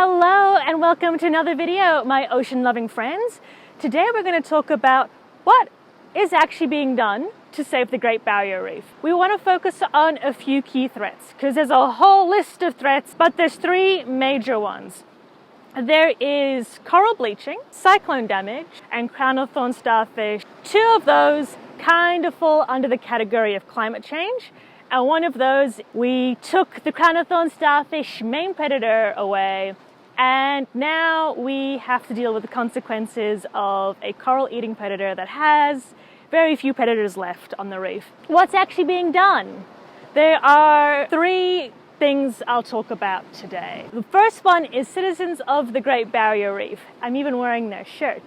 Hello and welcome to another video, my ocean-loving friends. Today we're going to talk about what is actually being done to save the Great Barrier Reef. We want to focus on a few key threats because there's a whole list of threats, but there's three major ones. There is coral bleaching, cyclone damage, and crown-of-thorns starfish. Two of those kind of fall under the category of climate change. And one of those, we took the crown-of-thorns starfish main predator away, and now we have to deal with the consequences of a coral-eating predator that has very few predators left on the reef. What's actually being done? There are three things I'll talk about today. The first one is Citizens of the Great Barrier Reef. I'm even wearing their shirt.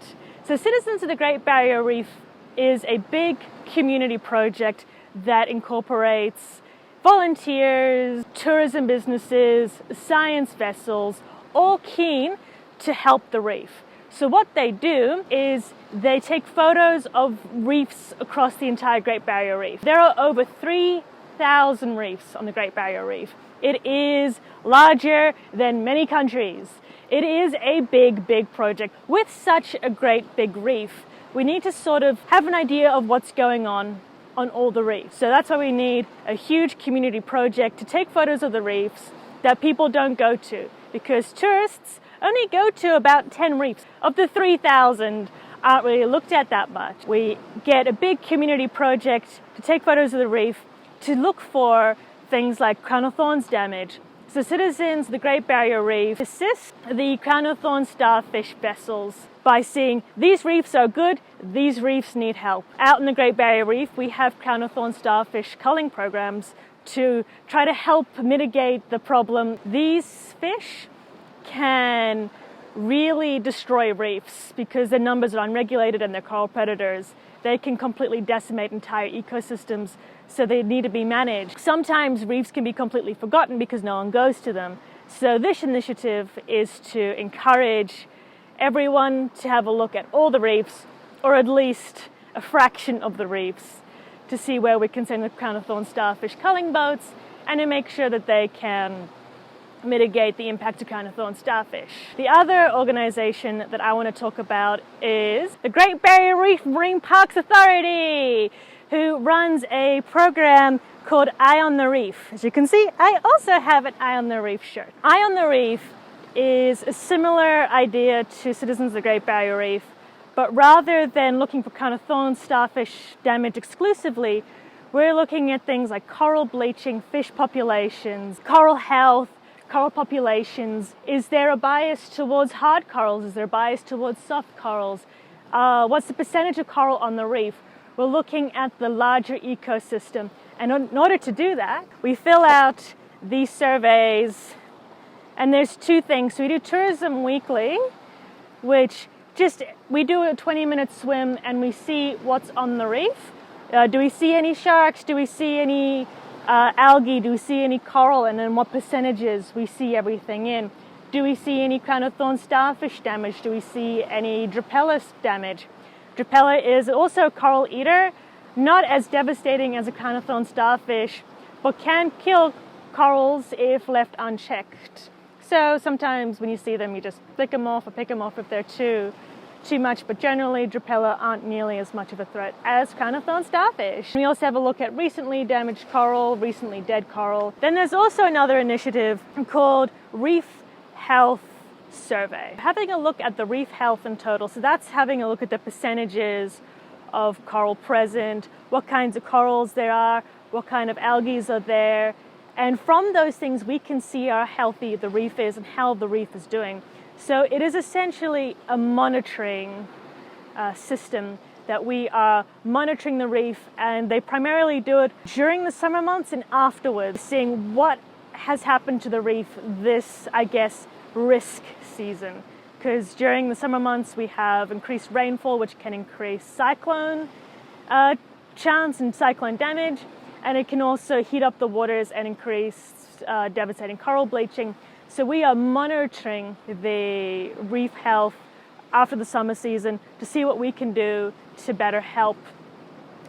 So Citizens of the Great Barrier Reef is a big community project that incorporates volunteers, tourism businesses, science vessels, all keen to help the reef. So what they do is they take photos of reefs across the entire Great Barrier Reef. There are over 3,000 reefs on the Great Barrier Reef. It is larger than many countries. It is a big project. With such a great big reef, we need to sort of have an idea of what's going on all the reefs. So that's why we need a huge community project to take photos of the reefs that people don't go to, because tourists only go to about 10 reefs. Of the 3,000 aren't really looked at that much. We get a big community project to take photos of the reef to look for things like crown-of-thorns damage. So Citizens of the Great Barrier Reef assist the crown-of-thorns starfish vessels by seeing these reefs are good, these reefs need help. Out in the Great Barrier Reef, we have crown-of-thorns starfish culling programs to try to help mitigate the problem. These fish can really destroy reefs because their numbers are unregulated and they're coral predators. They can completely decimate entire ecosystems, so they need to be managed. Sometimes reefs can be completely forgotten because no one goes to them. So this initiative is to encourage everyone to have a look at all the reefs, or at least a fraction of the reefs, to see where we can send the crown-of-thorns starfish culling boats and to make sure that they can mitigate the impact of crown-of-thorns starfish. The other organization that I want to talk about is the Great Barrier Reef Marine Parks Authority, who runs a program called Eye on the Reef. As you can see, I also have an Eye on the Reef shirt. Eye on the Reef is a similar idea to Citizens of the Great Barrier Reef, but rather than looking for crown-of-thorns starfish damage exclusively, we're looking at things like coral bleaching, fish populations, coral health, coral populations. Is there a bias towards hard corals? Is there a bias towards soft corals? What's the percentage of coral on the reef? We're looking at the larger ecosystem. And in order to do that, we fill out these surveys. And there's two things. So we do Tourism Weekly, which we do a 20-minute swim and we see what's on the reef. Do we see any sharks? Do we see any algae? Do we see any coral? And then what percentages we see everything in? Do we see any crown-of-thorns starfish damage? Do we see any Drapella damage? Drapella is also a coral eater, not as devastating as a crown-of-thorns starfish, but can kill corals if left unchecked. So sometimes when you see them, you just flick them off or pick them off if they're too much, but generally Drapella aren't nearly as much of a threat as crown-of-thorns starfish. We also have a look at recently damaged coral, recently dead coral. Then there's also another initiative called Reef Health Survey. Having a look at the reef health in total, so that's having a look at the percentages of coral present, what kinds of corals there are, what kind of algae are there, and from those things we can see how healthy the reef is and how the reef is doing. So it is essentially a monitoring system that we are monitoring the reef, and they primarily do it during the summer months and afterwards, seeing what has happened to the reef this, I guess, risk season. Because during the summer months we have increased rainfall, which can increase cyclone chance and cyclone damage, and it can also heat up the waters and increase devastating coral bleaching. So we are monitoring the reef health after the summer season to see what we can do to better help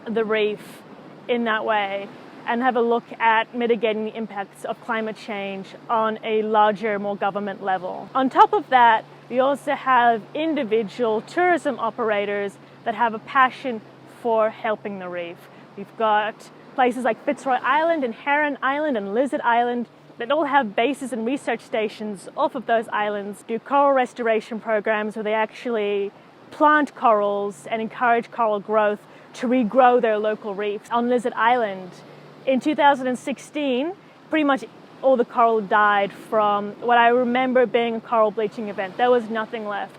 the reef in that way. and have a look at mitigating the impacts of climate change on a larger, more government level. On top of that, we also have individual tourism operators that have a passion for helping the reef. We've got places like Fitzroy Island and Heron Island and Lizard Island that all have bases and research stations off of those islands, do coral restoration programs where they actually plant corals and encourage coral growth to regrow their local reefs. On Lizard Island, in 2016, pretty much all the coral died from what I remember being a coral bleaching event. There was nothing left.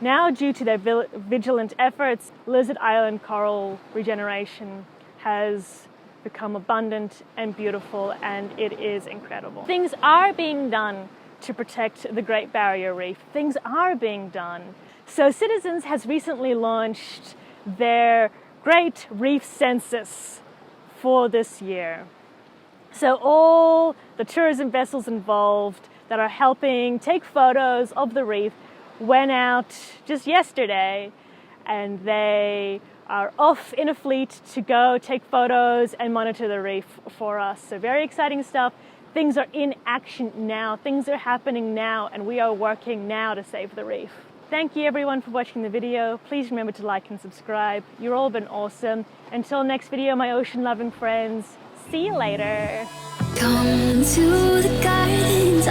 Now, due to their vigilant efforts, Lizard Island coral regeneration has become abundant and beautiful, and it is incredible. Things are being done to protect the Great Barrier Reef. Things are being done. So Citizens has recently launched their Great Reef Census for this year. So all the tourism vessels involved that are helping take photos of the reef went out just yesterday, and they are off in a fleet to go take photos and monitor the reef for us. So very exciting stuff. Things are in action now. Things are happening now, and we are working now to save the reef. Thank you everyone for watching the video. Please remember to like and subscribe. You've all been awesome. Until next video, my ocean-loving friends, see you later. Come to the gardens,